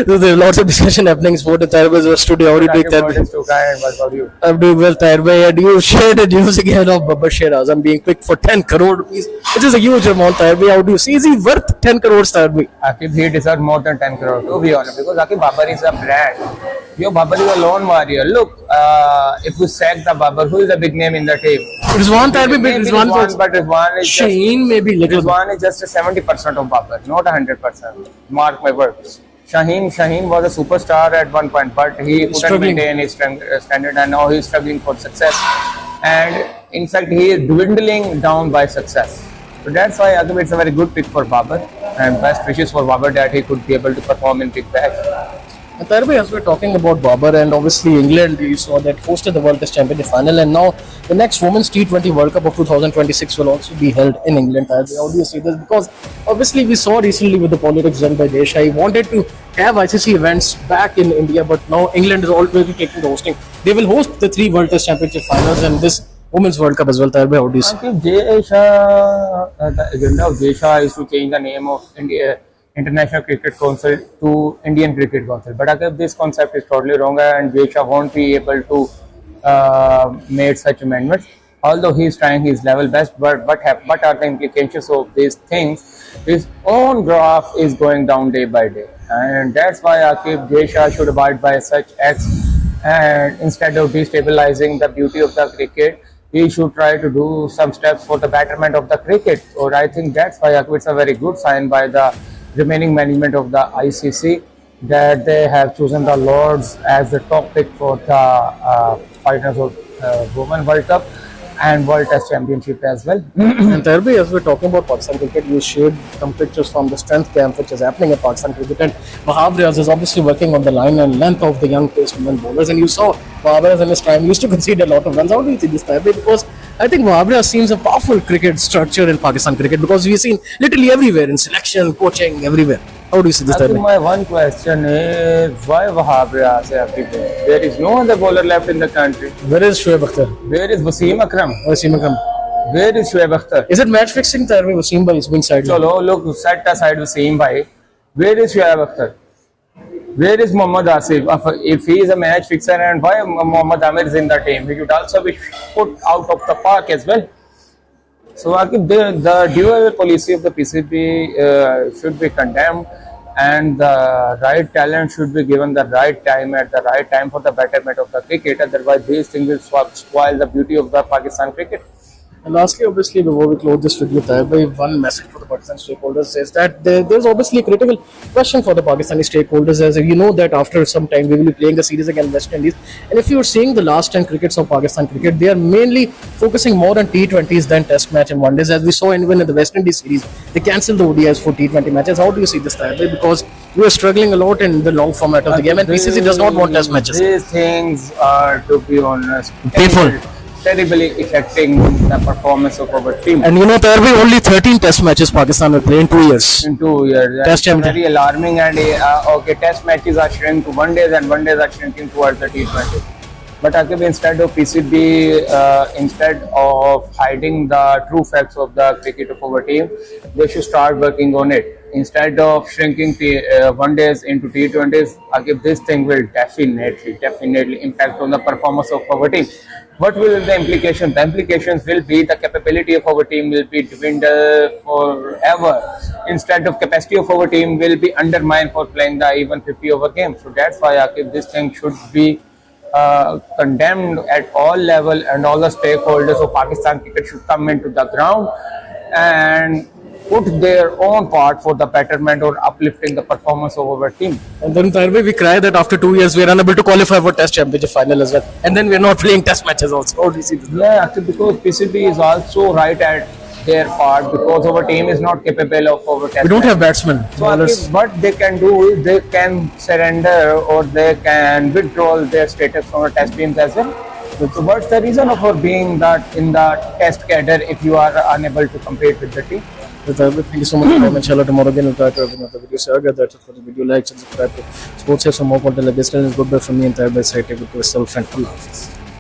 So there's lots of discussion happening in sport in Tarbai's studio. How do you take that? What about you? I'm doing well, Tarbai, and you shared the news again of Babar I'm being picked for 10 crore rupees, which is a huge amount, Tarbai. How do you see? Is he worth 10 crores, Tarbai? Akib, he deserves more than 10 crore, to be honest, because Akib Babar is a brand. Yo, Babar is a lone warrior. Look, if we sack the Babar, who is a big name in the team? Rizwan, Tarbai, but Rizwan is Shaheen maybe little. Rizwan is just a 70% of Babar, not 100%. Mark my words. Shaheen was a superstar at one point, but he couldn't maintain his standard, and now he is struggling for success. And in fact, he is dwindling down by success. So that's why Akib, it's a very good pick for Babar, and best wishes for Babar that he could be able to perform in big match. And Tarbai, as we're talking about Babar, and obviously England, you saw that hosted the World Test Championship final, and now the next Women's T20 World Cup of 2026 will also be held in England. Tarbai, how do you see this? Because obviously we saw recently with the politics done by Desha, he wanted to have ICC events back in India, but now England is already taking the hosting. They will host the 3 World Test Championship finals and this Women's World Cup as well. Tarbai, how do you see? The agenda of Desha is to change the name of India. International Cricket Council to Indian Cricket Council, but again, this concept is totally wrong, and Desha won't be able to make such amendments. Although he is trying his level best, but what are the implications of these things? His own graph is going down day by day, and that's why Akib Desha should abide by such acts, and instead of destabilizing the beauty of the cricket, he should try to do some steps for the betterment of the cricket. Or I think that's why Akib, it's a very good sign by the remaining management of the ICC that they have chosen the Lords as the top pick for the finals of Women World Cup and World Test Championship as well. And Tarbai, as we're talking about Pakistan cricket, you shared some pictures from the strength camp which is happening at Pakistan cricket, and Babar is obviously working on the line and length of the young pace women bowlers, and you saw Babar in his time used to concede a lot of runs. How do you see this, Tarbai? Because I think Babar seems a powerful cricket structure in Pakistan cricket, because we've seen literally everywhere in selection, coaching, everywhere. How do you see this, Tarbai? My one question is, why Babar is everywhere? There is no other bowler left in the country. Where is Shoaib Akhtar? Where is Wasim Akram? Wasim Akram. Where is Shoaib Akhtar? Is it match fixing, Tarbai? Wasim bhai is being sidelined. Chalo, look, set aside Wasim bhai. Where is Shoaib Akhtar? Where is Mohammad Asif? If he is a match fixer, and why Mohammad Amir is in the team? He should also be put out of the park as well. So the dual policy of the PCB should be condemned, and the right talent should be given the right time at the right time for the betterment of the cricket. Otherwise, these things will spoil the beauty of the Pakistan cricket. And lastly, obviously, before we close this video, Tarbai, one message for the Pakistan stakeholders is that there's obviously a critical question for the Pakistani stakeholders, as you know that after some time we will be playing a series against West Indies. And if you're seeing the last 10 crickets of Pakistan cricket, they are mainly focusing more on T20s than Test match and one days. As we saw even in the West Indies series, they cancelled the ODIs for T20 matches. How do you see this, Tarbai? Because we are struggling a lot in the long format of the game, and PCC does not want Test matches. These things are, to be honest, painful, terribly affecting the performance of our team. And you know, Tarbai, only 13 Test matches Pakistan will play in 2 years. In 2 years, Test that's very alarming. And okay, Test matches are shrinking to one days, and one days are shrinking towards the T20. But Akib, instead of PCB, instead of hiding the true facts of the cricket of our team, they should start working on it. Instead of shrinking one days into T20s, Akib, this thing will definitely impact on the performance of our team. What will the implications? The implications will be the capability of our team will be dwindled forever. Instead of capacity of our team will be undermined for playing the even 50 over game. So that's why Akib, this thing should be condemned at all level, and all the stakeholders of Pakistan cricket should come into the ground and put their own part for the betterment or uplifting the performance of our team. And then Tarbai, we cry that after 2 years we are unable to qualify for Test Championship final as well, and then we are not playing Test matches also. How do you see this? Yeah, actually, because PCB is also right at their part, because our team is not capable of our Test. We don't have batsmen. So what they can do is they can surrender, or they can withdraw their status from the Test teams as well. So what's the reason of our being that in the Test cadre if you are unable to compete with the team? Thank you so much for coming. Inshallah, tomorrow again we'll try to have another video. So that's it for the video. Like and subscribe to Sports. Have some more content like this. Goodbye from me and Tarbai. Take good care of yourself and Allah Hafiz.